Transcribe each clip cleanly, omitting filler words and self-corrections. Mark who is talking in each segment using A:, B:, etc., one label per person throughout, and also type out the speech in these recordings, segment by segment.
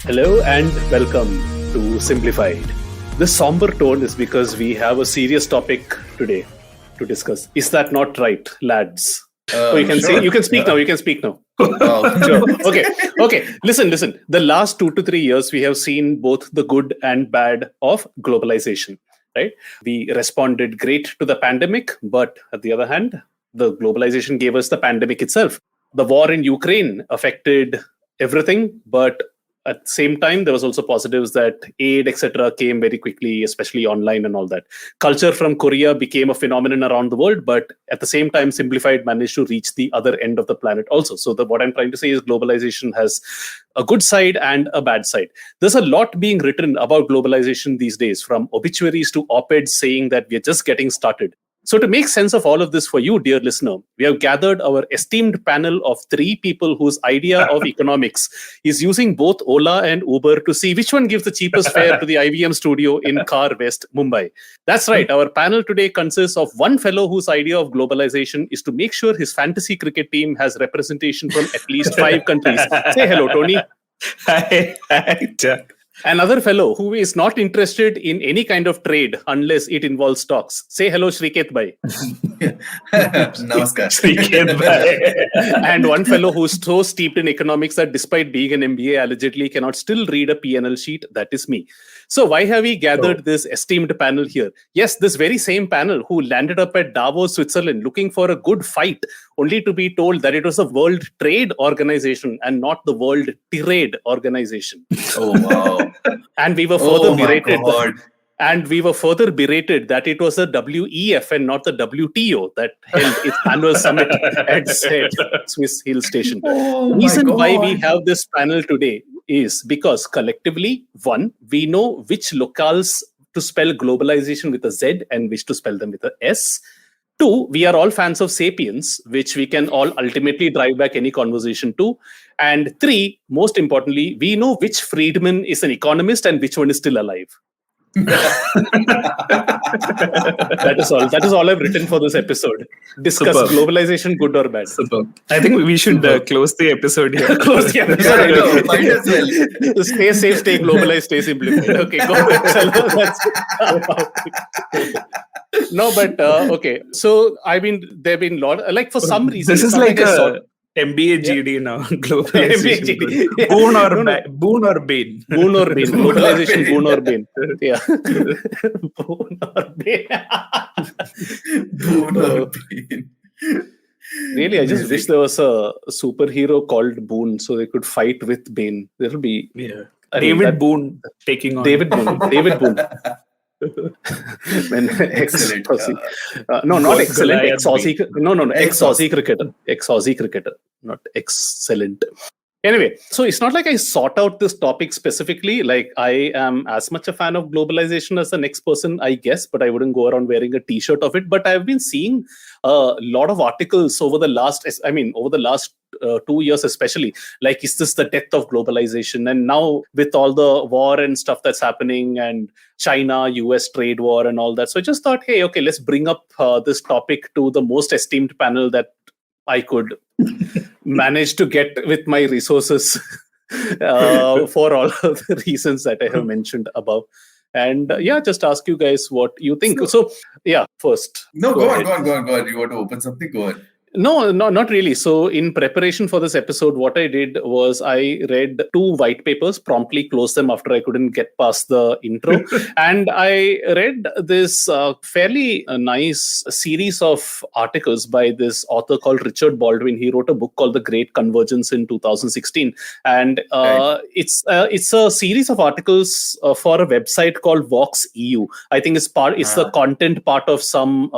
A: Hello and welcome to Simblified. This somber tone is because we have a serious topic today to discuss. Is that not right, lads? You can
B: Sure.
A: you can speak now. You can speak now.
B: Oh.
A: Sure. Okay. Listen. The last 2 to 3 years, we have seen both the good and bad of globalization. Right? We responded great to the pandemic, but at the other hand, the globalization gave us the pandemic itself. The war in Ukraine affected everything, but at the same time, there was also positives that aid, etc., came very quickly, especially online and all that. Culture from Korea became a phenomenon around the world, but at the same time, Simblified managed to reach the other end of the planet also. So what I'm trying to say is globalization has a good side and a bad side. There's a lot being written about globalization these days, from obituaries to op-eds saying that we're just getting started. So to make sense of all of this for you, dear listener, we have gathered our esteemed panel of 3 people whose idea of economics is using both Ola and Uber to see which one gives the cheapest fare to the IBM studio in Car West, Mumbai. That's right. Our panel today consists of one fellow whose idea of globalization is to make sure his fantasy cricket team has representation from at least 5 countries. Say hello, Tony.
C: Hi, Jack.
A: Another fellow who is not interested in any kind of trade unless it involves stocks. Say hello, Srikeit bhai.
B: Namaskar.
C: Srikeit bhai.
A: And one fellow who's so steeped in economics that despite being an MBA, allegedly cannot still read a P&L sheet. That is me. So why have we gathered this esteemed panel here? Yes, this very same panel who landed up at Davos, Switzerland, looking for a good fight, only to be told that it was the World Trade Organization and not the World Trade Organization.
B: Oh, wow.
A: And we were further berated. And we were further berated that it was the WEF and not the WTO that held its annual summit at said Swiss Hill Station. The reason why we have this panel today is because collectively, one, we know which locales to spell globalization with a Z and which to spell them with a S. 2, we are all fans of Sapiens, which we can all ultimately drive back any conversation to. And 3, most importantly, we know which Friedman is an economist and which one is still alive. That is all I've written for this episode. Discuss globalization, good or bad.
C: I think we should close the episode here.
A: Close the episode.
B: Yeah, might as well.
A: Stay safe, stay globalized, stay simplified. Okay, go ahead. No, but okay. So I mean, there've been a lot. Like for some reason,
C: This is like a MBA GD now. Globalization.
A: MBA GD.
C: Boon or bane.
A: Boon or bane. Globalization, boon or bane. Yeah. Boon or bane.
B: Boon or bane.
A: Really, I just wish there was a superhero called Boon so they could fight with Bane. There will be
C: David Boone taking on.
A: David Boone.
B: Excellent.
A: Not excellent.
C: Ex-Aussie.
A: Ex-Aussie cricketer, not excellent. Anyway, so it's not like I sought out this topic specifically. Like I am as much a fan of globalization as the next person, I guess, but I wouldn't go around wearing a T-shirt of it. But I've been seeing a lot of articles over the last 2 years, especially. Like, is this the death of globalization? And now with all the war and stuff that's happening and China-US trade war and all that. So I just thought, hey, okay, let's bring up this topic to the most esteemed panel that I could manage to get with my resources for all of the reasons that I have mentioned above. And just ask you guys what you think. So first.
B: No, go on. You want to open something? Go on.
A: No, not really. So in preparation for this episode, what I did was I read 2 white papers, promptly closed them after I couldn't get past the intro. And I read this fairly nice series of articles by this author called Richard Baldwin. He wrote a book called The Great Convergence in 2016. And it's a series of articles for a website called Vox EU. I think it's the content part of some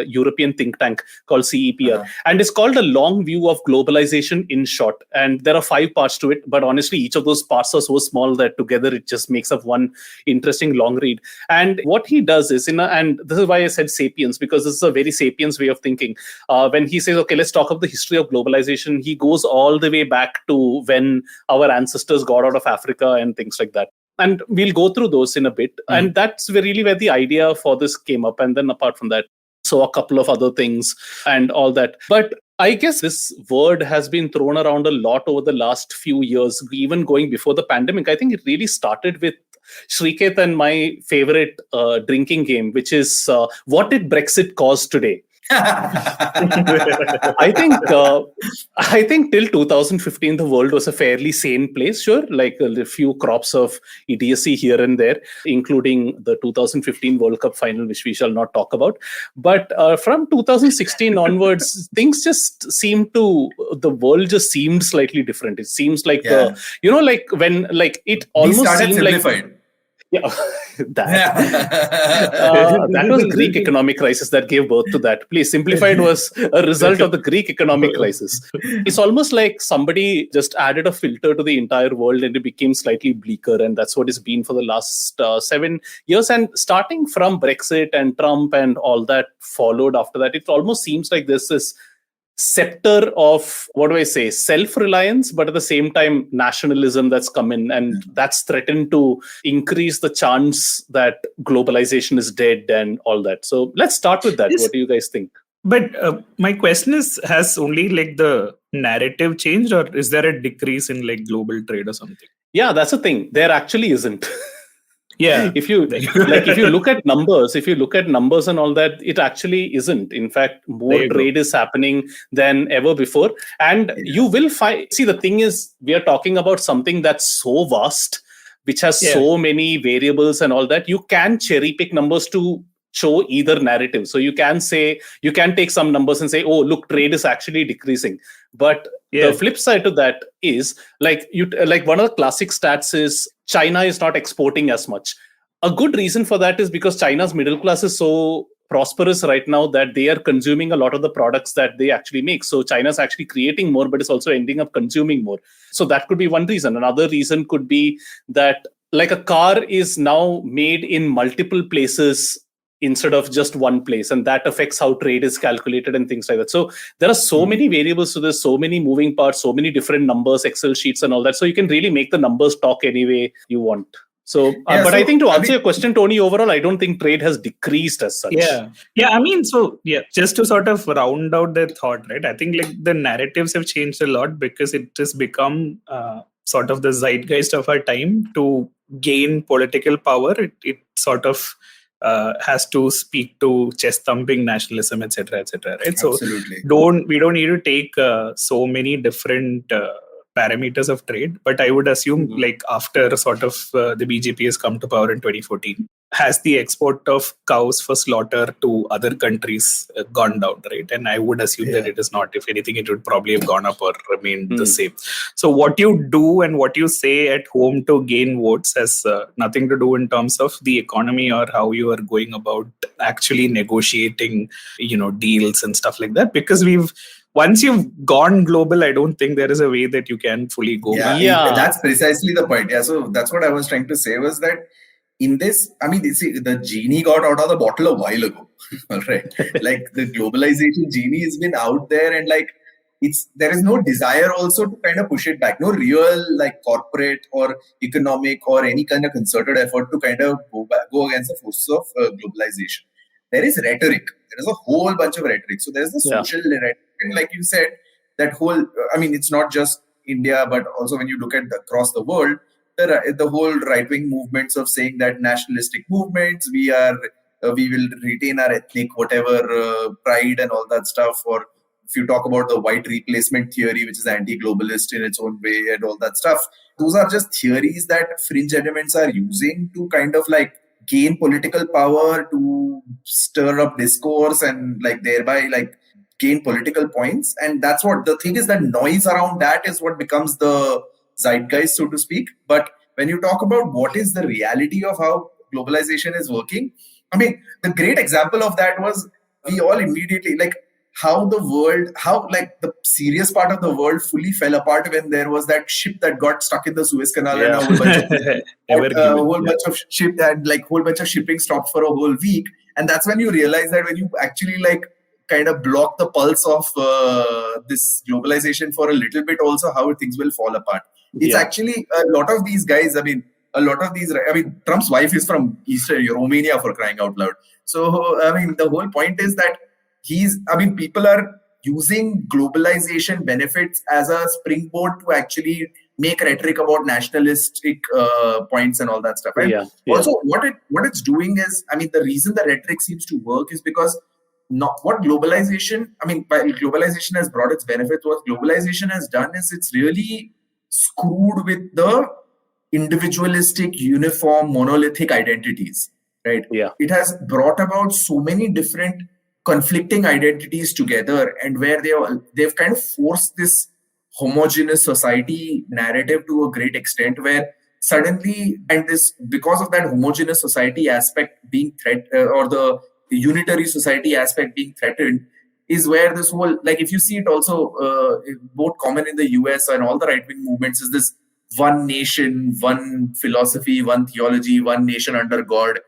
A: European think tank called CEPR. And it's called A Long View of Globalization in short. And there are 5 parts to it. But honestly, each of those parts are so small that together it just makes up one interesting long read. And what he does is, and this is why I said sapiens, because this is a very sapiens way of thinking. When he says, okay, let's talk about the history of globalization, he goes all the way back to when our ancestors got out of Africa and things like that. And we'll go through those in a bit. And that's really where the idea for this came up. And then apart from that, so a couple of other things and all that. But I guess this word has been thrown around a lot over the last few years, even going before the pandemic. I think it really started with Srikeit and my favorite drinking game, which is what did Brexit cause today? I think till 2015 the world was a fairly sane place. Sure, like a few crops of idiocy here and there, including the 2015 World Cup final, which we shall not talk about. But from 2016 onwards, things just the world just seemed slightly different. It seems like like when like it almost seemed
B: Simblified.
A: like. Yeah, that was Greek economic crisis that gave birth to that. Please, Simplified was a result of the Greek economic crisis. It's almost like somebody just added a filter to the entire world and it became slightly bleaker. And that's what it's been for the last 7 years. And starting from Brexit and Trump and all that followed after that, it almost seems like there's this scepter of, self-reliance, but at the same time, nationalism that's come in, and that's threatened to increase the chance that globalization is dead and all that. So let's start with that. What do you guys think?
C: But my question is, has only like the narrative changed, or is there a decrease in like global trade or something?
A: Yeah, that's the thing. There actually isn't.
C: Yeah.
A: If you look at numbers, and all that, it actually isn't. In fact, more trade is happening than ever before. And you will find, the thing is, we are talking about something that's so vast, which has so many variables and all that. You can cherry pick numbers to show either narrative. So you can take some numbers and say, oh, look, trade is actually decreasing. But the flip side to that is like one of the classic stats is China is not exporting as much. A good reason for that is because China's middle class is so prosperous right now that they are consuming a lot of the products that they actually make. So China's actually creating more, but it's also ending up consuming more. So that could be one reason. Another reason could be that like a car is now made in multiple places instead of just one place, and that affects how trade is calculated and things like that. So there are so many variables to this, so many moving parts, so many different numbers, Excel sheets and all that. So you can really make the numbers talk any way you want. So, I think to answer your question, Tony, overall, I don't think trade has decreased as such.
C: Just to sort of round out the thought, right? I think like the narratives have changed a lot because it has become sort of the zeitgeist of our time. To gain political power, it sort of has to speak to chest thumping nationalism, etc., right? So we don't need to take so many different parameters of trade, but I would assume like after sort of the BJP has come to power in 2014, has the export of cows for slaughter to other countries gone down, right? And I would assume that it is not. If anything, it would probably have gone up or remained the same. So what you do and what you say at home to gain votes has nothing to do in terms of the economy or how you are going about actually negotiating, deals and stuff like that. Because once you've gone global, I don't think there is a way that you can fully go back.
B: Yeah, that's precisely the point. Yeah, so that's what I was trying to say was that in this, I mean, the genie got out of the bottle a while ago, right? Like the globalization genie has been out there, and like there is no desire also to kind of push it back. No real like corporate or economic or any kind of concerted effort to kind of go against the forces of globalization. There is rhetoric. There is a whole bunch of rhetoric. So there's the social rhetoric. And like you said, that whole, I mean, it's not just India, but also when you look at across the world, the whole right-wing movements of saying that nationalistic movements, we will retain our ethnic, whatever, pride and all that stuff. Or if you talk about the white replacement theory, which is anti-globalist in its own way and all that stuff, those are just theories that fringe elements are using to kind of like gain political power, to stir up discourse and like thereby like gain political points. And that's what the thing is, that noise around that is what becomes the zeitgeist, so to speak. But when you talk about what is the reality of how globalization is working, I mean, the great example of that was we all immediately like how the serious part of the world fully fell apart when there was that ship that got stuck in the Suez Canal and a whole bunch of ship and like whole bunch of shipping stopped for a whole week. And that's when you realize that when you actually like kind of block the pulse of this globalization for a little bit, also how things will fall apart. It's actually a lot of these guys. I mean, Trump's wife is from Eastern Romania, for crying out loud. So, I mean, the whole point is that people are using globalization benefits as a springboard to actually make rhetoric about nationalistic points and all that stuff. And also, what it's doing is, I mean, the reason the rhetoric seems to work is because what globalization, I mean, while globalization has brought its benefits, what globalization has done is it's really screwed with the individualistic, uniform, monolithic identities, right?
A: Yeah.
B: It has brought about so many different conflicting identities together, and where they've kind of forced this homogeneous society narrative to a great extent, where suddenly, and this, because of that homogeneous society aspect being or the unitary society aspect being threatened, is where this whole, like, if you see it also both common in the US and all the right-wing movements, is this one nation, one philosophy, one theology, one nation under God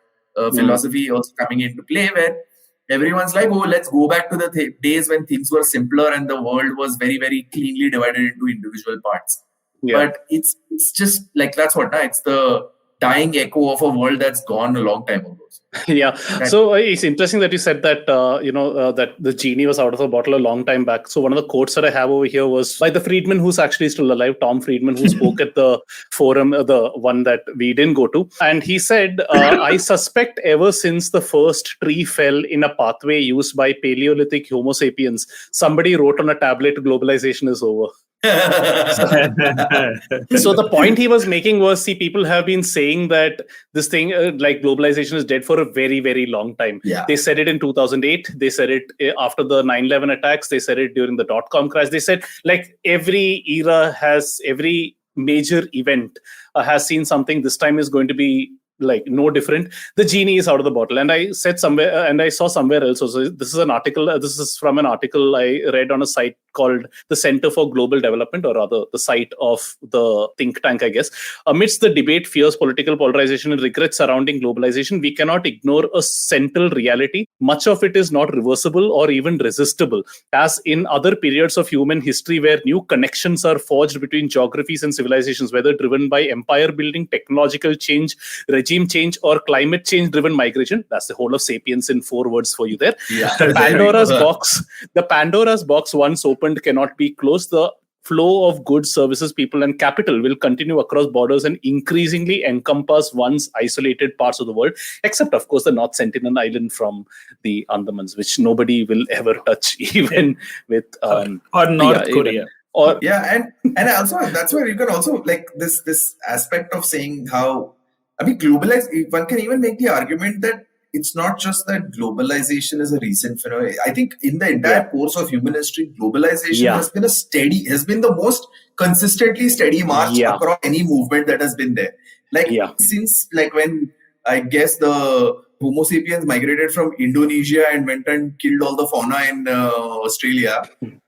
B: philosophy also coming into play, where everyone's like, oh, let's go back to the days when things were simpler and the world was very, very cleanly divided into individual parts. But it's just like, that's what, it's the dying echo of a world that's gone a long time ago.
A: So it's interesting that you said that that the genie was out of the bottle a long time back. So one of the quotes that I have over here was by the Friedman, who's actually still alive, Tom Friedman, who spoke at the forum, the one that we didn't go to, and he said, I suspect ever since the first tree fell in a pathway used by Paleolithic Homo sapiens, somebody wrote on a tablet, globalization is over. So the point he was making was, see, people have been saying that this thing like globalization is dead for a very, very long time. They said it in 2008. They said it after the 9/11 attacks. They said it during the dot-com crash. They said, like, every era has, every major event has seen something. This time is going to be like no different. The genie is out of the bottle. And I said somewhere, and I saw somewhere else also, this is an article, this is from an article I read on a site called the Center for Global Development, or rather the site of the think tank, I guess. Amidst the debate, fierce political polarization and regret surrounding globalization, we cannot ignore a central reality. Much of it is not reversible or even resistible, as in other periods of human history where new connections are forged between geographies and civilizations, whether driven by empire building, technological change, regime change, or climate change driven migration. That's the whole of Sapiens in 4 words for you there. The Pandora's box once opened cannot be closed. The flow of goods, services, people, and capital will continue across borders and increasingly encompass once isolated parts of the world, except, of course, the North Sentinel Island from the Andamans, which nobody will ever touch, even with
C: or North Korea.
B: And also that's where you can also, like, this aspect of saying how, I mean, one can even make the argument that it's not just that globalization is a recent phenomenon. I think in the entire course of human history, globalization has been the most consistently steady march across any movement that has been there. Like, since, like, when I guess the Homo sapiens migrated from Indonesia and went and killed all the fauna in Australia,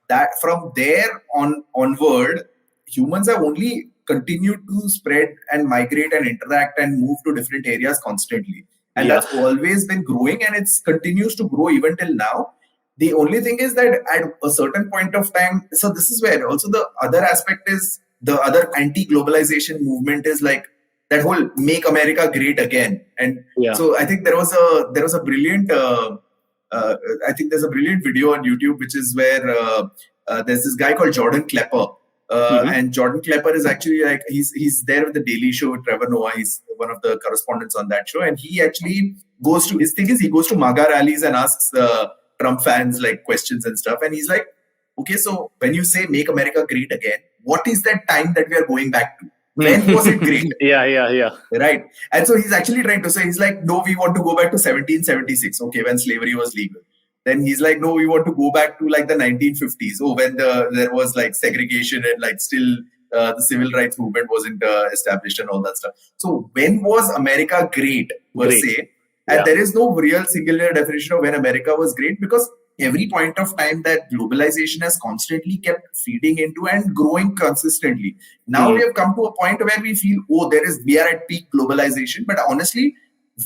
B: that from there onward, humans have only continued to spread and migrate and interact and move to different areas constantly. And that's always been growing, and it continues to grow even till now. The only thing is that at a certain point of time, so this is where also the other aspect is, the other anti-globalization movement is like that whole "Make America Great Again." And so I think there was a brilliant, I think there's a brilliant video on YouTube, which is where there's this guy called Jordan Klepper. And Jordan Klepper is actually, like, he's there with the Daily Show with Trevor Noah. He's one of the correspondents on that show, and he actually goes to, his thing is, he goes to MAGA rallies and asks Trump fans, like, questions and stuff. And he's like, okay, so when you say "Make America Great Again," what is that time that we are going back to? When was it great? Right. And so he's actually trying to say, he's like, no, we want to go back to 1776. Okay, when slavery was legal. Then he's like, no, we want to go back to, like, the 1950s. Oh, when there was, like, segregation and, like, still the civil rights movement wasn't established and all that stuff. So when was America great, per se? And there is no real singular definition of when America was great, because every point of time that globalization has constantly kept feeding into and growing consistently. Now we have come to a point where we feel, we are at peak globalization. But honestly,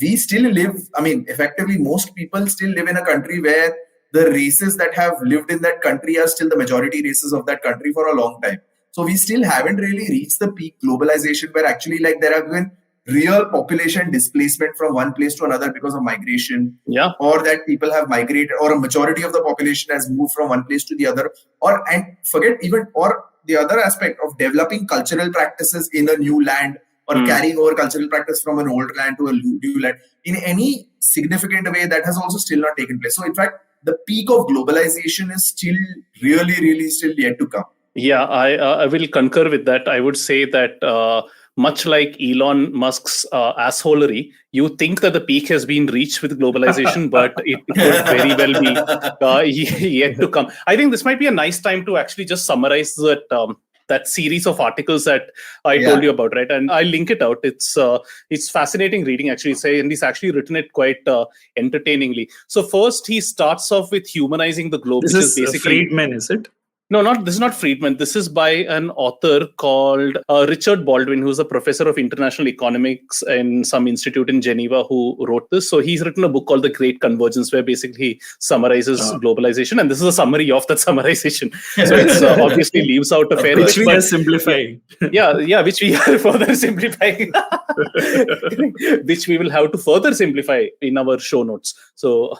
B: we still live, I mean, effectively, most people still live in a country where the races that have lived in that country are still the majority races of that country for a long time. So we still haven't really reached the peak globalization where actually, like, there have been real population displacement from one place to another because of migration,
A: Yeah.
B: or that people have migrated, or a majority of the population has moved from one place to the other, or the other aspect of developing cultural practices in a new land, or carrying over cultural practice from an old land to a new land in any significant way, that has also still not taken place. So in fact, the peak of globalization is still really still yet to come.
A: Yeah, I will concur with that. I would say that much like Elon Musk's assholery, you think that the peak has been reached with globalization, but it could very well be yet to come. I think this might be a nice time to actually just summarize that series of articles that I told you about, right? And I'll link it out. It's fascinating reading, actually. And he's actually written it quite entertainingly. So first, he starts off with humanizing the globe.
C: This
A: which
C: is
A: basically
C: Friedman, is it?
A: No, this is not Friedman. This is by an author called Richard Baldwin, who's a professor of international economics in some institute in Geneva, who wrote this. So he's written a book called The Great Convergence, where basically he summarizes globalization. And this is a summary of that summarization. So it's obviously leaves out a fair bit.
C: Which we are simplifying.
A: Yeah, which we are further simplifying. Which we will have to further simplify in our show notes. So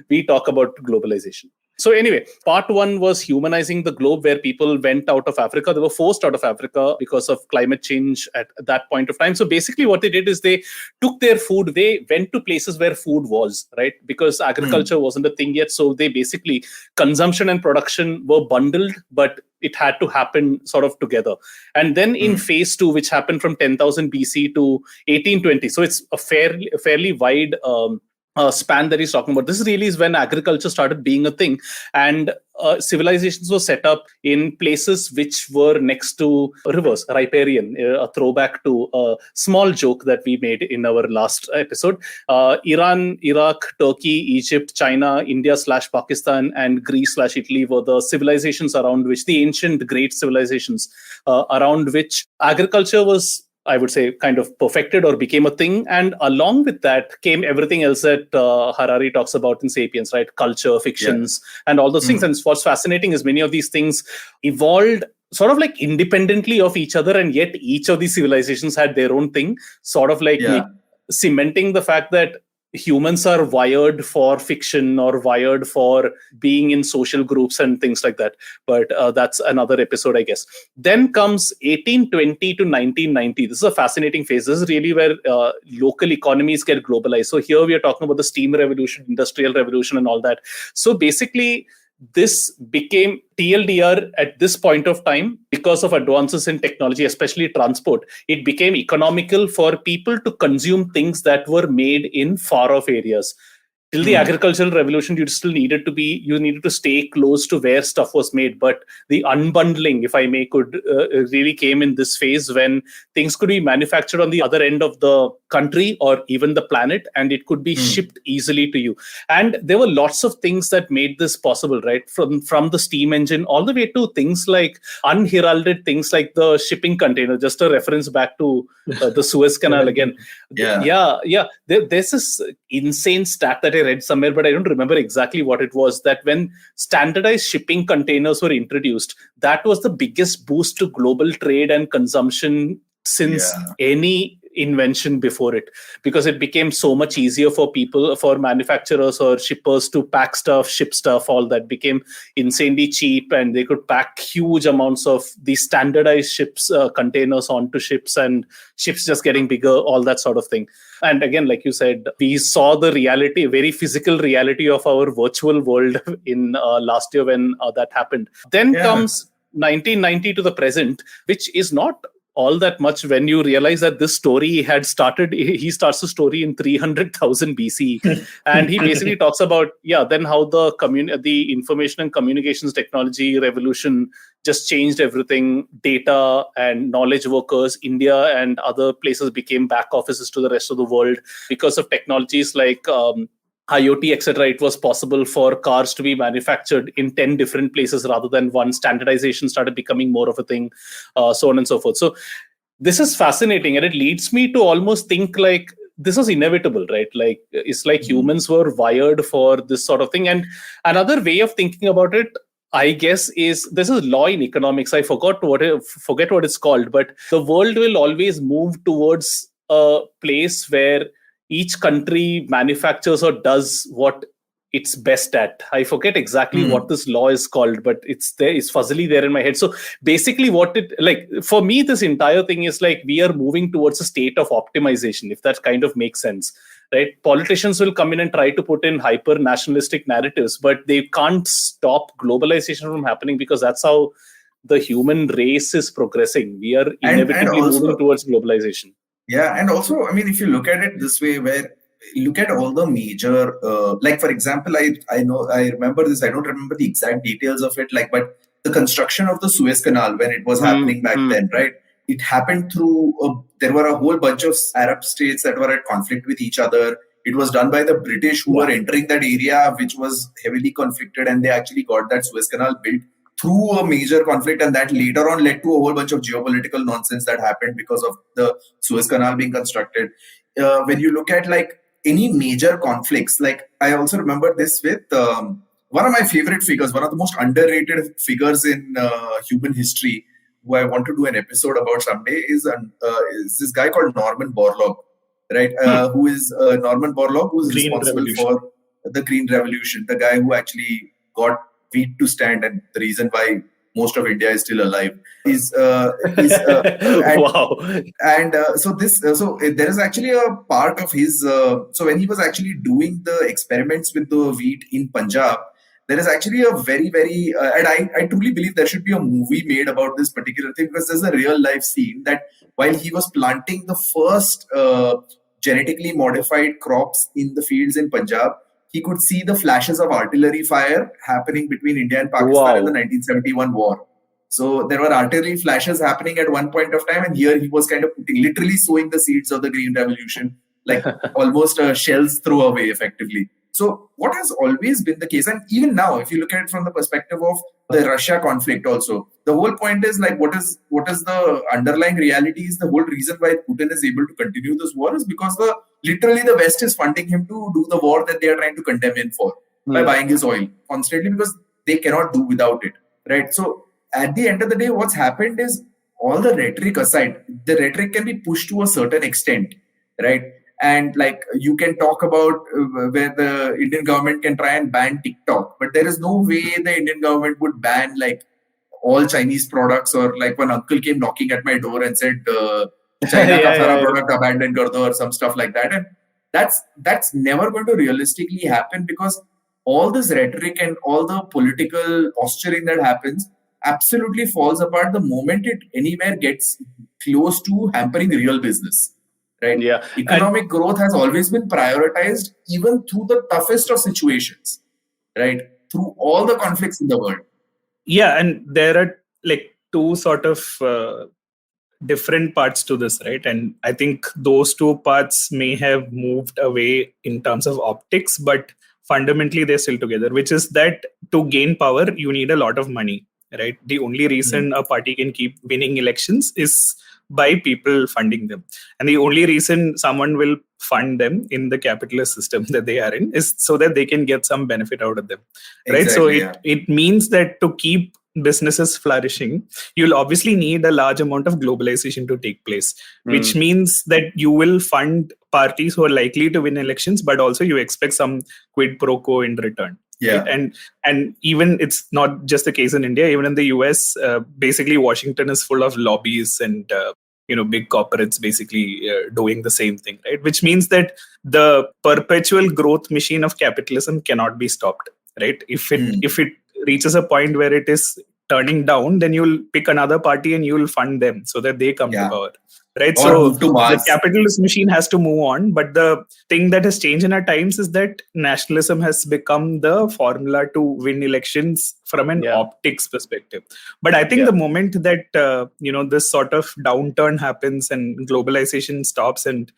A: we talk about globalization. So anyway, part one was humanizing the globe, where people went out of Africa. They were forced out of Africa because of climate change at that point of time. So basically what they did is they took their food, they went to places where food was, right? Because agriculture wasn't a thing yet. So they basically, consumption and production were bundled, but it had to happen sort of together. And then in phase two, which happened from 10,000 BC to 1820. So it's a fairly wide span that he's talking about. This really is when agriculture started being a thing, and civilizations were set up in places which were next to rivers. Riparian, a throwback to a small joke that we made in our last episode. Iran, Iraq, Turkey, Egypt, China, India/Pakistan, and Greece/Italy were the civilizations around which, the ancient great civilizations around which agriculture was, I would say, kind of perfected or became a thing. And along with that came everything else that Harari talks about in Sapiens, right? Culture, fictions, and all those things. And what's fascinating is many of these things evolved sort of like independently of each other. And yet each of these civilizations had their own thing, sort of like cementing the fact that humans are wired for fiction or wired for being in social groups and things like that. But that's another episode, I guess. Then comes 1820 to 1990. This is a fascinating phase. This is really where local economies get globalized. So here we are talking about the steam revolution, industrial revolution, and all that. So basically, this became TLDR at this point of time because of advances in technology, especially transport. It became economical for people to consume things that were made in far off areas. Till the agricultural revolution, you needed to stay close to where stuff was made. But the unbundling, if I may, could really came in this phase when things could be manufactured on the other end of the country or even the planet, and it could be shipped easily to you. And there were lots of things that made this possible, right? From the steam engine all the way to things like unheralded things like the shipping container. Just a reference back to the Suez Canal again. There's this insane stat that I read somewhere, but I don't remember exactly what it was, that when standardized shipping containers were introduced, that was the biggest boost to global trade and consumption since any invention before it, because it became so much easier for people, for manufacturers or shippers to pack stuff, ship stuff. All that became insanely cheap, and they could pack huge amounts of these standardized ships, containers onto ships, and ships just getting bigger, all that sort of thing. And again, like you said, we saw the reality, very physical reality of our virtual world in last year when that happened. Then comes 1990 to the present, which is not all that much when you realize that this story had started. He starts the story in 300,000 BC, and he basically talks about then how the information and communications technology revolution just changed everything. Data and knowledge workers, India and other places became back offices to the rest of the world because of technologies like IoT, etc. It was possible for cars to be manufactured in 10 different places rather than one. Standardization started becoming more of a thing, so on and so forth. So this is fascinating, and it leads me to almost think like this was inevitable, right? Like it's like humans were wired for this sort of thing. And another way of thinking about it, I guess, is this is law in economics. I forget what it's called, but the world will always move towards a place where each country manufactures or does what it's best at. I forget exactly what this law is called, but it's there. It's fuzzily there in my head. So basically, for me, this entire thing is like we are moving towards a state of optimization, if that kind of makes sense, right? Politicians will come in and try to put in hyper nationalistic narratives, but they can't stop globalization from happening, because that's how the human race is progressing. We are inevitably moving towards globalization.
B: Yeah, and also, I mean, if you look at it this way, where look at all the major, like for example, I remember this. I don't remember the exact details of it, but the construction of the Suez Canal when it was happening back then, right? It happened through. There were a whole bunch of Arab states that were at conflict with each other. It was done by the British, who were entering that area, which was heavily conflicted, and they actually got that Suez Canal built through a major conflict, and that later on led to a whole bunch of geopolitical nonsense that happened because of the Suez Canal being constructed. When you look at any major conflicts, I also remember this with one of my favorite figures, one of the most underrated figures in human history, who I want to do an episode about someday, is this guy called Norman Borlaug, right? Who is Norman Borlaug, who is responsible for the Green Revolution, the guy who actually got wheat to stand, and the reason why most of India is still alive
A: wow.
B: And so there is actually a part of his. So when he was actually doing the experiments with the wheat in Punjab, there is actually a very, very, and I truly believe there should be a movie made about this particular thing, because there's a real life scene that while he was planting the first genetically modified crops in the fields in Punjab, he could see the flashes of artillery fire happening between India and Pakistan in the 1971 war. So there were artillery flashes happening at one point of time, and here he was kind of literally sowing the seeds of the Green Revolution, almost shells throwaway, effectively. So what has always been the case, and even now, if you look at it from the perspective of the Russia conflict also, the whole point is what is the underlying reality is the whole reason why Putin is able to continue this war is because literally the West is funding him to do the war that they are trying to condemn him for by buying his oil constantly, because they cannot do without it, right? So at the end of the day, what's happened is, all the rhetoric aside, the rhetoric can be pushed to a certain extent, right? And you can talk about where the Indian government can try and ban TikTok, but there is no way the Indian government would ban all Chinese products, or when uncle came knocking at my door and said China ka sara product abandon kar do, or some stuff like that. And that's never going to realistically happen, because all this rhetoric and all the political posturing that happens absolutely falls apart the moment it anywhere gets close to hampering real business. Right.
A: Yeah.
B: Economic growth has always been prioritized, even through the toughest of situations, right? Through all the conflicts in the world.
C: Yeah, and there are two sort of different parts to this, right? And I think those two parts may have moved away in terms of optics, but fundamentally they're still together, which is that to gain power, you need a lot of money, right? The only reason a party can keep winning elections is by people funding them. And the only reason someone will fund them in the capitalist system that they are in is so that they can get some benefit out of them, right?
B: Exactly,
C: so it means that to keep businesses flourishing, you'll obviously need a large amount of globalization to take place, which means that you will fund parties who are likely to win elections, but also you expect some quid pro quo in return.
B: Yeah.
C: Right? And even it's not just the case in India, even in the US, basically Washington is full of lobbies and big corporates basically doing the same thing, right? Which means that the perpetual growth machine of capitalism cannot be stopped, right? If it reaches a point where it is turning down, then you'll pick another party and you'll fund them so that they come to power, right?
B: Or
C: so
B: move to Mars.
C: The capitalist machine has to move on, but the thing that has changed in our times is that nationalism has become the formula to win elections from an optics perspective. But I think the moment that this sort of downturn happens and globalization stops, and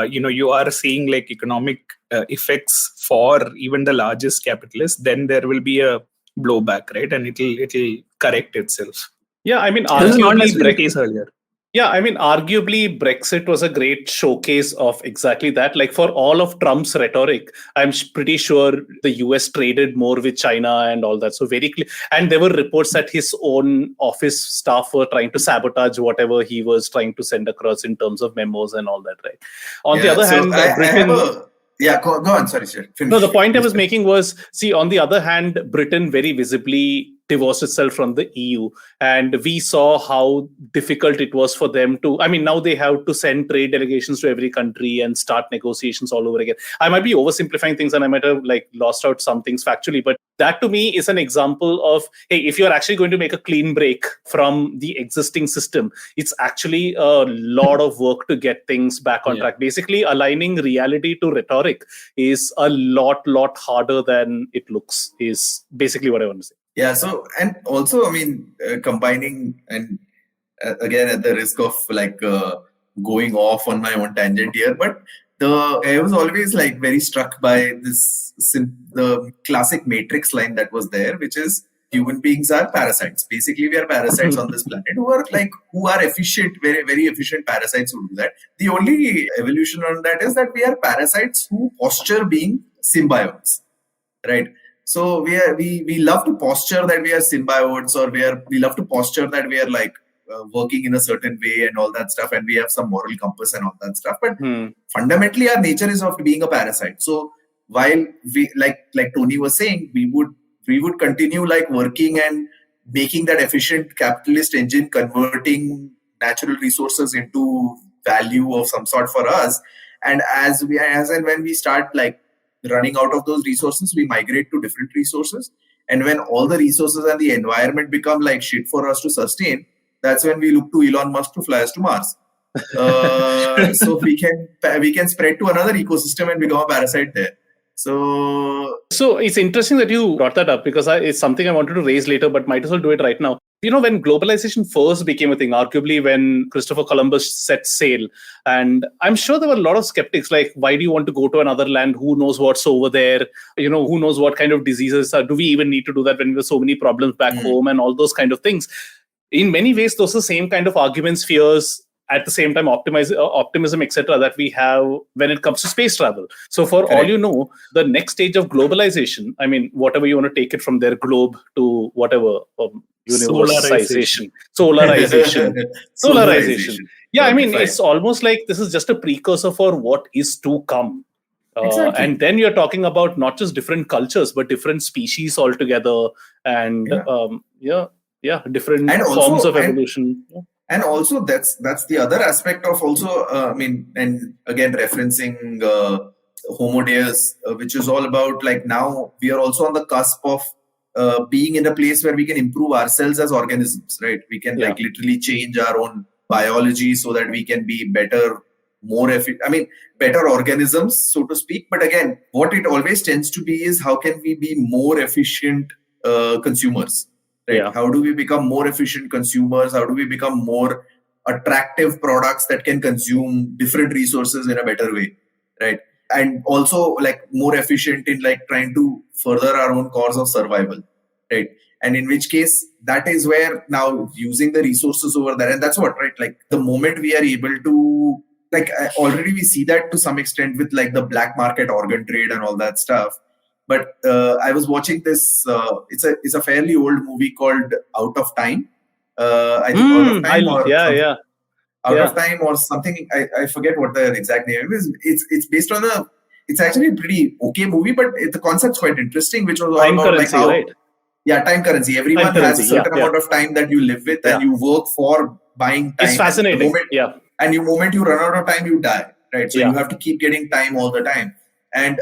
C: you are seeing economic effects for even the largest capitalists, then there will be a blowback, right? And it'll correct itself.
A: Yeah, I mean,
C: this is not necessarily the case earlier.
A: Yeah, I mean, arguably, Brexit was a great showcase of exactly that. Like, for all of Trump's rhetoric, I'm pretty sure the US traded more with China and all that. So, very clear. And there were reports that his own office staff were trying to sabotage whatever he was trying to send across in terms of memos and all that, right? On the other hand, Britain.
B: Go on. Sorry, sir. Finish.
A: No, the point I was making was, see, on the other hand, Britain very visibly divorced itself from the EU. And we saw how difficult it was for them to, I mean, now they have to send trade delegations to every country and start negotiations all over again. I might be oversimplifying things and I might have lost out some things factually, but that to me is an example of, hey, if you're actually going to make a clean break from the existing system, it's actually a lot of work to get things back on track. Basically, aligning reality to rhetoric is a lot harder than it looks, is basically what I want to say.
B: Yeah. So, and also, I mean, combining, and again, at the risk of going off on my own tangent here, but I was always very struck by the classic Matrix line that was there, which is human beings are parasites. Basically, we are parasites on this planet who are efficient, very, very efficient parasites who do that. The only evolution on that is that we are parasites who posture being symbiotes, right? So we love to posture that we are symbiotes, or we love to posture that we are working in a certain way and all that stuff, and we have some moral compass and all that stuff. But fundamentally, our nature is of being a parasite. So while we like Tony was saying, we would continue working and making that efficient capitalist engine, converting natural resources into value of some sort for us. And as and when we start running out of those resources, we migrate to different resources. And when all the resources and the environment become shit for us to sustain, that's when we look to Elon Musk to fly us to Mars. So we can spread to another ecosystem and become a parasite there. So
A: it's interesting that you brought that up, because it's something I wanted to raise later, but might as well do it right now. You know, when globalization first became a thing, arguably when Christopher Columbus set sail, and I'm sure there were a lot of skeptics why do you want to go to another land? Who knows what's over there? You know, who knows what kind of diseases are? Do we even need to do that when there are so many problems back home and all those kind of things? In many ways, those are the same kind of arguments, fears, at the same time optimism, etc., that we have when it comes to space travel. So for all you know, the next stage of globalization, I mean, whatever you want to take it from their globe to whatever, universalization, solarization. Yeah, I mean, it's almost like this is just a precursor for what is to come. Exactly. And then you're talking about not just different cultures, but different species altogether, and different forms of evolution.
B: And also, that's the other aspect of and again, referencing Homo Deus, which is all about now we are also on the cusp of being in a place where we can improve ourselves as organisms, right? We can literally change our own biology so that we can be better, more better organisms, so to speak. But again, what it always tends to be is how can we be more efficient consumers? Right? Yeah. How do we become more efficient consumers? How do we become more attractive products that can consume different resources in a better way, right? And also more efficient in trying to further our own cause of survival, right? And in which case, that is where now using the resources over there, and that's what, right? The moment we are able to, already we see that to some extent with the black market organ trade and all that stuff. But I was watching this. It's a fairly old movie called Out of Time. I think Out of Time Out of Time or something. I forget what the exact name is. It's based on it's actually a pretty okay movie, but the concept's quite interesting. Which was all
A: time
B: about
A: currency,
B: how,
A: right?
B: Yeah, time currency. Everyone has a certain amount of time that you live with, and you work for buying time.
A: It's fascinating.
B: And the moment you run out of time, you die, right? So you have to keep getting time all the time. And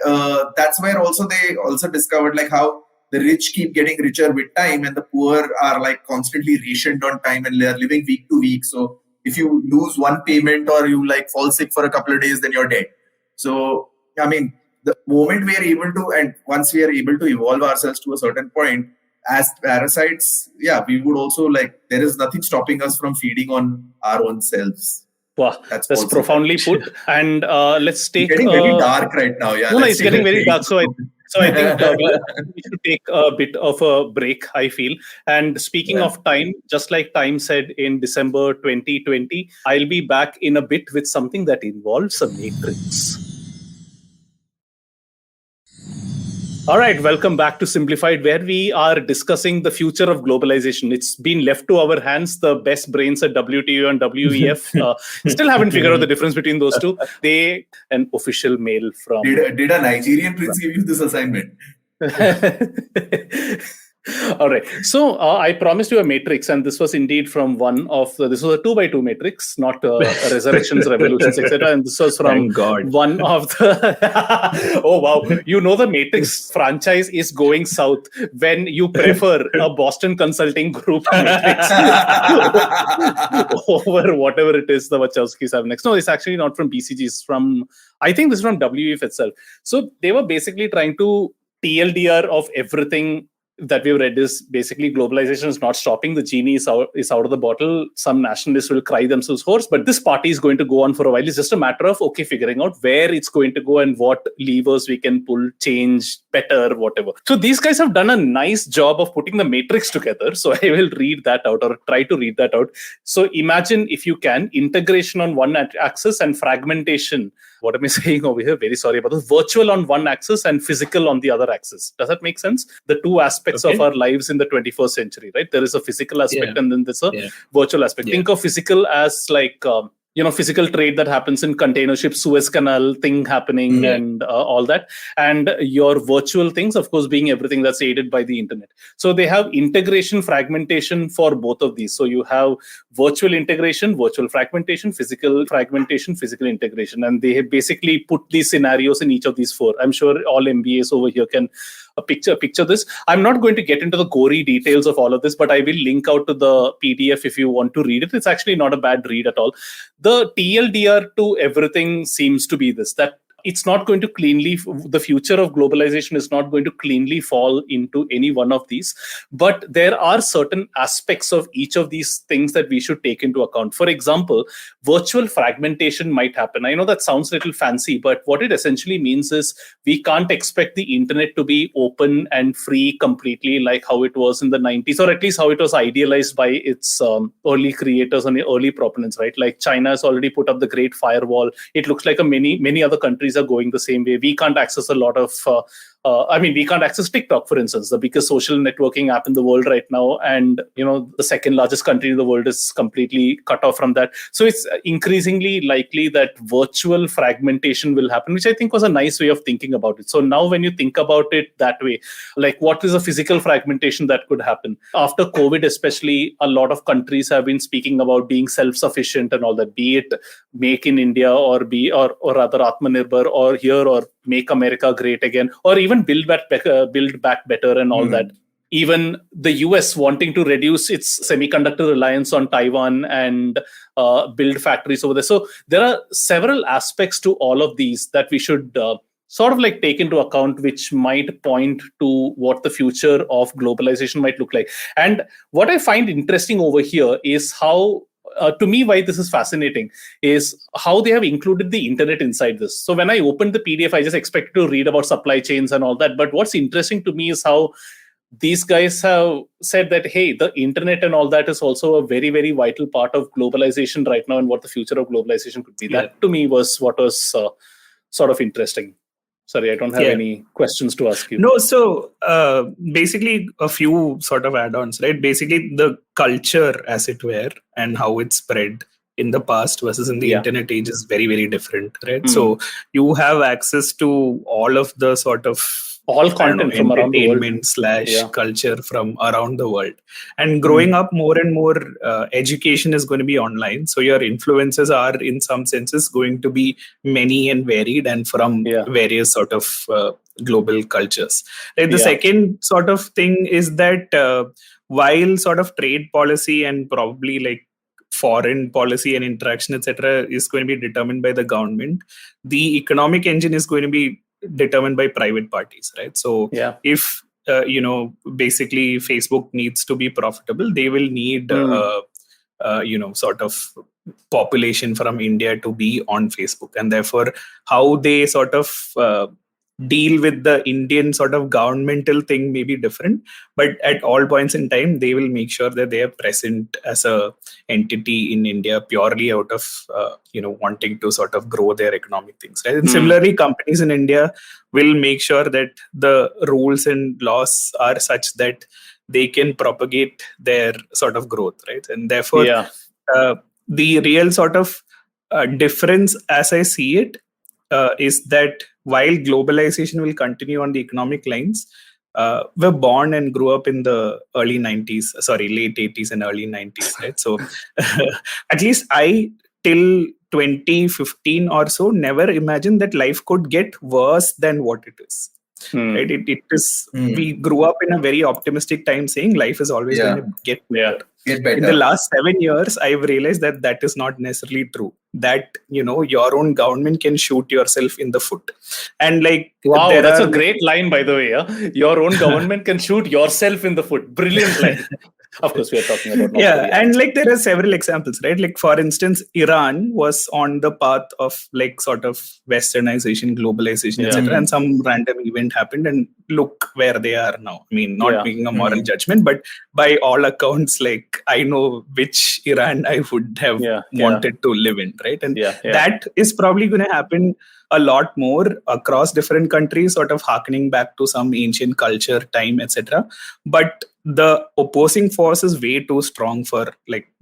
B: that's where also they also discovered how the rich keep getting richer with time and the poor are constantly rationed on time and they're living week to week. So if you lose one payment or you fall sick for a couple of days, then you're dead. So, I mean, the moment we are able to, and once we are able to evolve ourselves to a certain point as parasites, we would also there is nothing stopping us from feeding on our own selves.
A: Wow, that's profoundly put. And let's take.
B: It's getting very dark right now. Yeah,
A: no, it's getting very dark. So So I think we should take a bit of a break, I feel. And speaking of time, just like Time said in December 2020, I'll be back in a bit with something that involves a matrix. All right, welcome back to Simblified, where we are discussing the future of globalization. It's been left to our hands. The best brains at WTO and WEF still haven't figured out the difference between those two. An official mail from...
B: Did a Nigerian prince give you this assignment?
A: All right. So I promised you a matrix, and this was indeed from one of this was a 2x2 matrix, not resurrections, revolutions, etc. And this was from one of the. Oh wow! You know the Matrix franchise is going south when you prefer a Boston Consulting Group matrix over whatever it is the Wachowskis have next. No, it's actually not from BCG. It's from, I think this is from WEF itself. So they were basically trying to TLDR of everything that we've read is basically globalization is not stopping. The genie is out of the bottle. Some nationalists will cry themselves hoarse, but this party is going to go on for a while. It's just a matter of, figuring out where it's going to go and what levers we can pull, change, better, whatever. So these guys have done a nice job of putting the matrix together. So I will read that out or try to read that out. So imagine, if you can, integration on one axis and fragmentation. What am I saying over here? Very sorry about this. Virtual on one axis and physical on the other axis. Does that make sense? The two aspects of our lives in the 21st century, right? There is a physical aspect and then there's a virtual aspect. Think of physical as like... physical trade that happens in container ships, Suez Canal thing happening and all that. And your virtual things, of course, being everything that's aided by the internet. So they have integration, fragmentation for both of these. So you have virtual integration, virtual fragmentation, physical integration. And they have basically put these scenarios in each of these four. I'm sure all MBAs over here can picture this. I'm not going to get into the gory details of all of this, but I will link out to the PDF if you want to read it. It's actually not a bad read at all. The TLDR to everything seems to be this, that it's not going to the future of globalization is not going to cleanly fall into any one of these, but there are certain aspects of each of these things that we should take into account. For example, virtual fragmentation might happen. I know that sounds a little fancy, but what it essentially means is we can't expect the internet to be open and free completely like how it was in the 90s, or at least how it was idealized by its early creators and early proponents, right? Like China has already put up the Great Firewall. It looks like many other countries are going the same way. We can't access a lot of we can't access TikTok, for instance, the biggest social networking app in the world right now. And, the second largest country in the world is completely cut off from that. So it's increasingly likely that virtual fragmentation will happen, which I think was a nice way of thinking about it. So now when you think about it that way, like what is a physical fragmentation that could happen? After COVID, especially, a lot of countries have been speaking about being self-sufficient and all that, be it Make in India or rather Atmanirbhar or here or Make America Great Again, or even build back better and all that. Even the US wanting to reduce its semiconductor reliance on Taiwan and build factories over there. So there are several aspects to all of these that we should sort of like take into account, which might point to what the future of globalization might look like. And what I find interesting over here is how to me, why this is fascinating is how they have included the internet inside this. So when I opened the PDF, I just expected to read about supply chains and all that. But what's interesting to me is how these guys have said that, hey, the internet and all that is also a very, very vital part of globalization right now and what the future of globalization could be. That to me was what was sort of interesting. Sorry, I don't have any questions to ask you.
C: No, so basically a few sort of add-ons, right? Basically the culture, as it were, and how it spread in the past versus in the internet age is very, very different, right? So you have access to all of the sort of
A: all content from around the
C: world / culture from around the world. And growing up, more and more education is going to be online. So your influences are in some senses going to be many and varied and from various sort of global cultures. Right? The second sort of thing is that while sort of trade policy and probably like foreign policy and interaction, etc., is going to be determined by the government, the economic engine is going to be determined by private parties, right? So if basically Facebook needs to be profitable, they will need sort of population from India to be on Facebook, and therefore how they sort of deal with the Indian sort of governmental thing may be different, but at all points in time, they will make sure that they are present as a entity in India purely out of wanting to sort of grow their economic things. Right? And similarly, companies in India will make sure that the rules and laws are such that they can propagate their sort of growth, right? And therefore, the real sort of difference, as I see it, is that while globalization will continue on the economic lines, we're born and grew up in the late 80s and early 90s, right? So at least I, till 2015 or so, never imagined that life could get worse than what it is. Right? It is. We grew up in a very optimistic time, saying life is always going to get better. In the last 7 years, I've realized that that is not necessarily true. That your own government can shoot yourself in the foot, and
A: wow, that's a great line, by the way. Yeah? Your own government can shoot yourself in the foot. Brilliant line. Of course, we are talking about North Korea.
C: And there are several examples, right? For instance, Iran was on the path of sort of westernization, globalization, etc. And some random event happened, and look where they are now. I mean, not making a moral judgment, but by all accounts, I know which Iran I would have wanted to live in, right? And that is probably going to happen a lot more across different countries, sort of harkening back to some ancient culture, time, etc. But the opposing force is way too strong for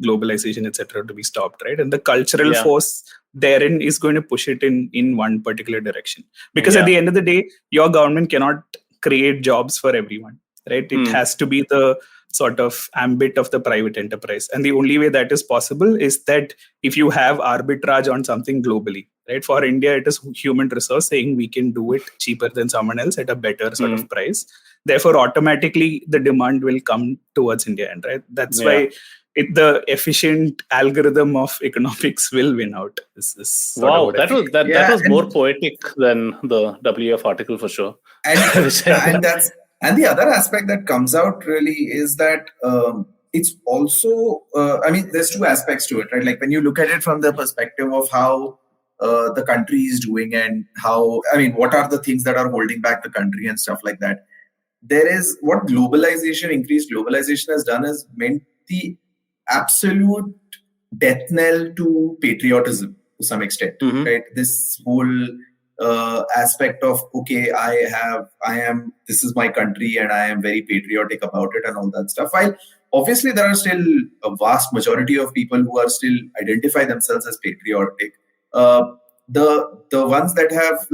C: globalization, etc. to be stopped, right? And the cultural force therein is going to push it in one particular direction. Because at the end of the day, your government cannot create jobs for everyone, right? It has to be the sort of ambit of the private enterprise. And the only way that is possible is that if you have arbitrage on something globally, right? For India, it is human resource saying we can do it cheaper than someone else at a better sort of price. Therefore, automatically the demand will come towards India, right? That's why the efficient algorithm of economics will win out.
A: Wow, that was more poetic than the WF article for sure.
B: And the other aspect that comes out really is that it's also, there's two aspects to it, right? When you look at it from the perspective of how the country is doing and what are the things that are holding back the country and stuff like that. There is what increased globalization has done is meant the absolute death knell to patriotism to some extent, right? This whole aspect of, okay, this is my country and I am very patriotic about it and all that stuff. While obviously there are still a vast majority of people who are still identify themselves as patriotic. The ones that have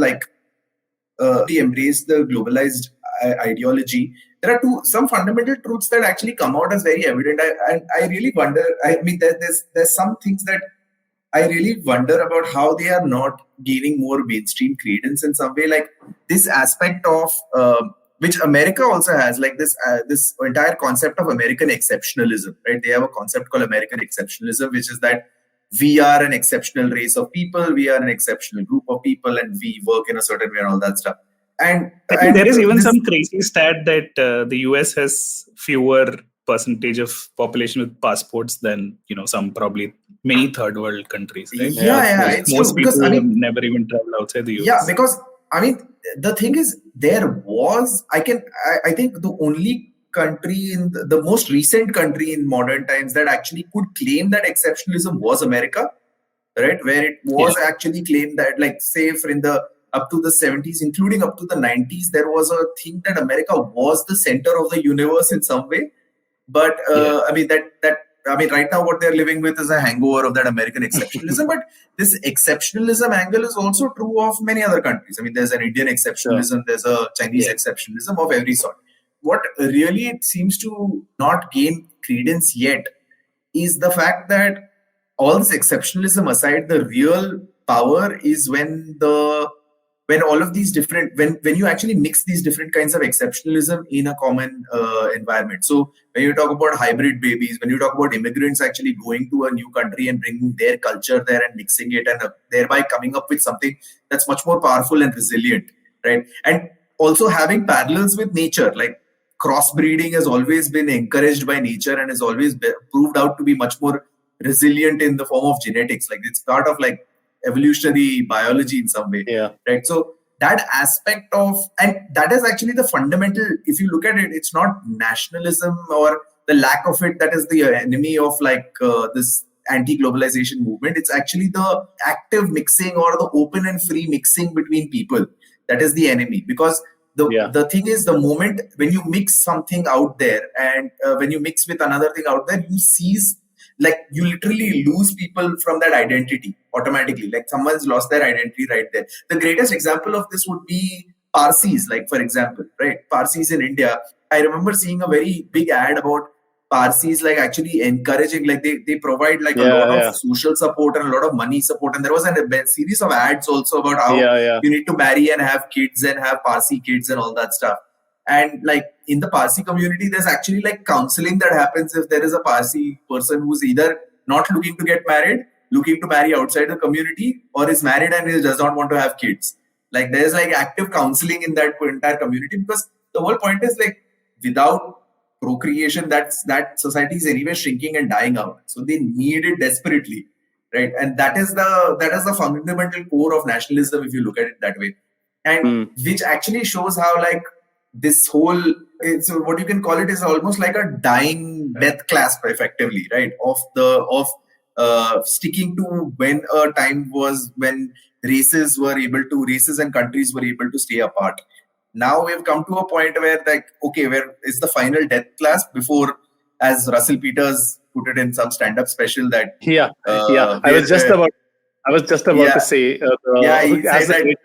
B: embraced the globalized ideology, there are some fundamental truths that actually come out as very evident. I really wonder. There's some things that I really wonder about how they are not gaining more mainstream credence in some way. This aspect of which America also has, this entire concept of American exceptionalism, right? They have a concept called American exceptionalism, which is that we are an exceptional race of people, we are an exceptional group of people, and we work in a certain way and all that stuff. And
C: there is even some crazy stat that the US has fewer percentage of population with passports than some probably many third world countries, right?
B: It's
C: most
B: true,
C: people never even travel outside the US.
B: Yeah, because the thing is, there was I think the only country in the most recent country in modern times that actually could claim that exceptionalism was America, right? Where it was actually claimed that, say, up to the 70s, including up to the 90s, there was a thing that America was the center of the universe in some way. But right now what they're living with is a hangover of that American exceptionalism. But this exceptionalism angle is also true of many other countries. There's an Indian exceptionalism, there's a Chinese exceptionalism of every sort. What really seems to not gain credence yet is the fact that all this exceptionalism aside, the real power is when all of these different, when you actually mix these different kinds of exceptionalism in a common environment. So when you talk about hybrid babies, when you talk about immigrants actually going to a new country and bringing their culture there and mixing it and thereby coming up with something that's much more powerful and resilient, right? And also having parallels with nature, crossbreeding has always been encouraged by nature and has always proved out to be much more resilient in the form of genetics. It's part of evolutionary biology in some way, right? So that aspect of, and that is actually the fundamental, if you look at it, it's not nationalism or the lack of it that is the enemy of this anti-globalization movement. It's actually the active mixing or the open and free mixing between people that is the enemy. Because the thing is, the moment when you mix something out there and when you mix with another thing out there, you seize, you literally lose people from that identity automatically. Like someone's lost their identity right there. The greatest example of this would be Parsis, for example, right? Parsis in India. I remember seeing a very big ad about Parsis, actually encouraging, they provide a lot of social support and a lot of money support. And there was a series of ads also about how you need to marry and have kids and have Parsi kids and all that stuff. And in the Parsi community, there's actually counseling that happens if there is a Parsi person who's either not looking to get married, looking to marry outside the community, or is married and does not want to have kids. There's active counseling in that entire community, because the whole point is without procreation, that society is anyway shrinking and dying out. So they need it desperately, right? And that is the fundamental core of nationalism, if you look at it that way, and which actually shows how this whole, so what you can call it is almost like a dying death clasp, effectively, right? Of sticking to when a time was when races and countries were able to stay apart. Now we've come to a point where where is the final death clasp before, as Russell Peters put it in some stand-up special, that
A: I was just about to say
B: he said that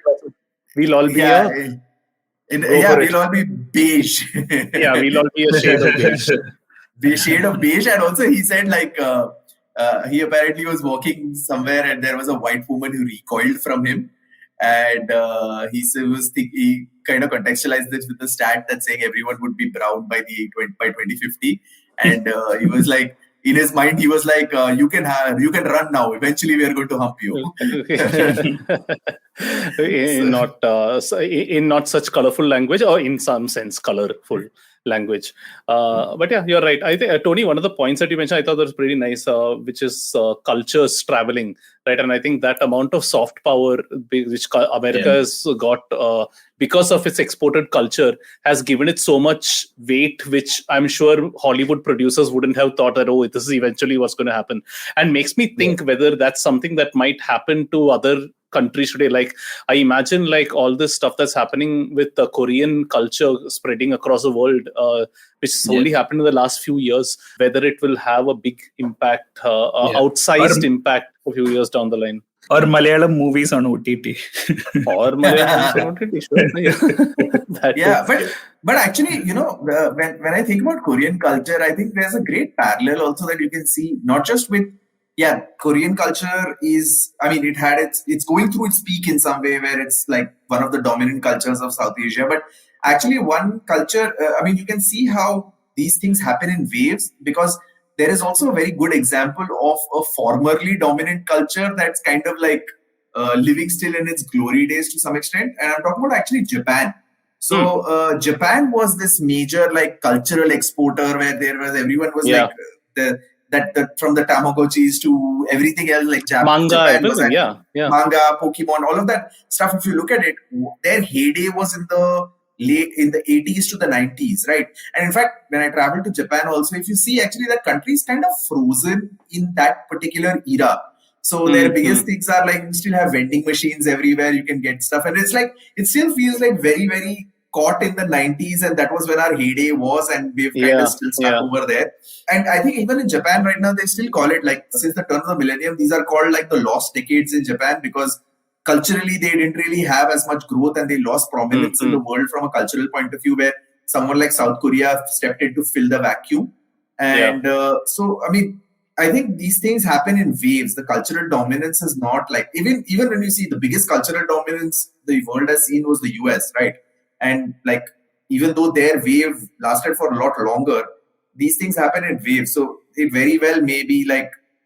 A: we'll all be
B: we'll all be beige.
A: We'll all be a shade of beige.
B: The shade of beige. And also he said he apparently was walking somewhere and there was a white woman who recoiled from him. And he kind of contextualized this with the stat that's saying everyone would be brown by 2050. And he was in his mind, he was you can run now. Eventually, we are going to hump you.
A: In not such colorful language, or in some sense colorful language. But yeah, you're right. I think, Tony, one of the points that you mentioned, I thought that was pretty nice, which is cultures traveling, right? And I think that amount of soft power which America has got because of its exported culture has given it so much weight, which I'm sure Hollywood producers wouldn't have thought that, this is eventually what's going to happen. And makes me think whether that's something that might happen to other countries today. I imagine all this stuff that's happening with the Korean culture spreading across the world, which has only happened in the last few years, whether it will have a big impact, outsized impact a few years down the line.
C: Or Malayalam movies on OTT.
A: Or Malayalam movies on OTT, sure.
B: But actually, when I think about Korean culture, I think there's a great parallel also that you can see, not just with Korean culture is, it's going through its peak in some way where it's one of the dominant cultures of South Asia. But actually one culture, you can see how these things happen in waves, because there is also a very good example of a formerly dominant culture that's kind of living still in its glory days to some extent. And I'm talking about actually Japan. So Japan was this major cultural exporter where everyone was from the Tamagotchis to everything else,
A: manga,
B: manga, Pokemon, all of that stuff. If you look at it, their heyday was in the 80s to the 90s, right? And in fact, when I traveled to Japan also, if you see, actually that country is kind of frozen in that particular era. So their biggest things are you still have vending machines everywhere, you can get stuff, and it's it still feels very, very caught in the 90s, and that was when our heyday was, and we've kind of still stuck over there. And I think even in Japan right now, they still call it, since the turn of the millennium, these are called the lost decades in Japan, because culturally they didn't really have as much growth and they lost prominence in the world from a cultural point of view, where someone like South Korea stepped in to fill the vacuum. And I think these things happen in waves. The cultural dominance is not even when you see the biggest cultural dominance the world has seen was the US, right? And even though their wave lasted for a lot longer, these things happen in waves. So it very well may be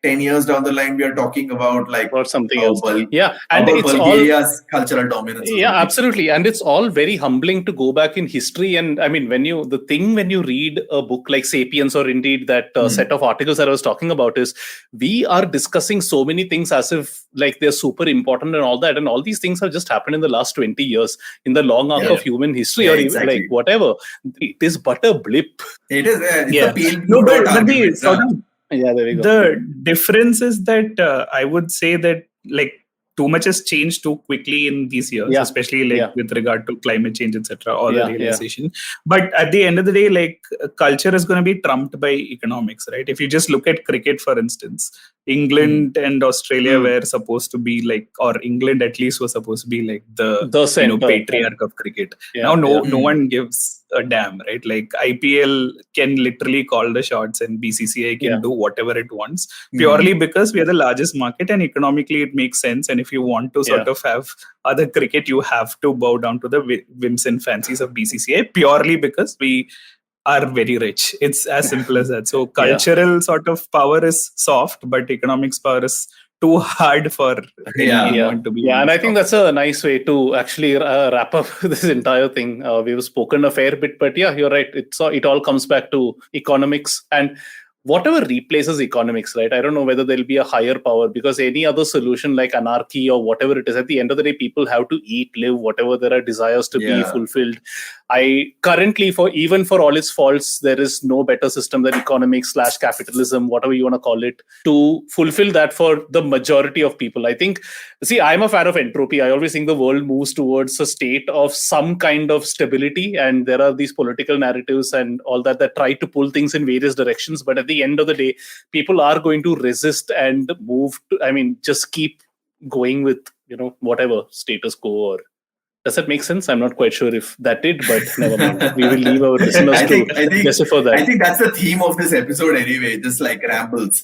B: 10 years down the line, we are talking about like
A: or something
B: how
A: else. Yeah, and
B: about
A: it's
B: Bulgaria's cultural dominance.
A: Yeah, absolutely. And it's all very humbling to go back in history. And I mean, when you read a book like Sapiens, or indeed that set of articles that I was talking about, is we are discussing so many things as if like they're super important and all that. And all these things have just happened in the last 20 years in the long arc of human history, or even like whatever. It is but a blip.
B: It is. It's a pale
C: No,
B: blue
C: but
B: dot
C: the
B: argument.
C: sort of
A: Yeah, there we go.
C: the difference is that I would say that like too much has changed too quickly in these years, especially like with regard to climate change, etc., or the realization. But at the end of the day, like culture is going to be trumped by economics, right? If you just look at cricket, for instance, England and Australia were supposed to be like, or England at least was supposed to be like the
A: center,
C: patriarch of cricket. Now no one gives a damn, right? Like IPL can literally call the shots and BCCI can do whatever it wants, purely because we are the largest market and economically it makes sense. And if you want to sort of have other cricket, you have to bow down to the whims and fancies of BCCI, purely because we are very rich. It's as simple as that. So cultural sort of power is soft, but economics power is too hard for anyone to be.
A: Yeah, and I think that's a nice way to actually wrap up this entire thing. We've spoken a fair bit, but yeah, you're right. It all comes back to economics, and whatever replaces economics, right? I don't know whether there'll be a higher power, because any other solution like anarchy or whatever it is, at the end of the day, people have to eat, live, whatever there are desires to be fulfilled. I currently, for all its faults, there is no better system than economics / capitalism, whatever you want to call it, to fulfill that for the majority of people. I think, I'm a fan of entropy. I always think the world moves towards a state of some kind of stability, and there are these political narratives and all that try to pull things in various directions. But at the end of the day, people are going to resist and move to, just keep going with, whatever status quo. Or does that make sense? I'm not quite sure if that did, but never mind. We will leave our listeners to decipher that.
B: I think that's the theme of this episode anyway, just like rambles.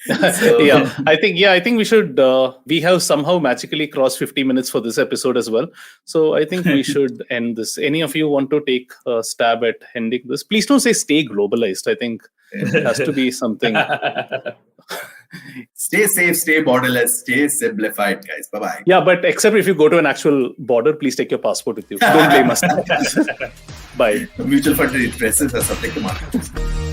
A: I think we should, we have somehow magically crossed 50 minutes for this episode as well. So I think we should end this. Any of you want to take a stab at ending this? Please don't say stay globalized. I think it has to be something.
B: Stay safe, stay borderless, stay simplified, guys. Bye-bye.
A: Yeah, but except if you go to an actual border, please take your passport with you. Don't blame us. Bye.
B: Mutual fund interesses are subject to market.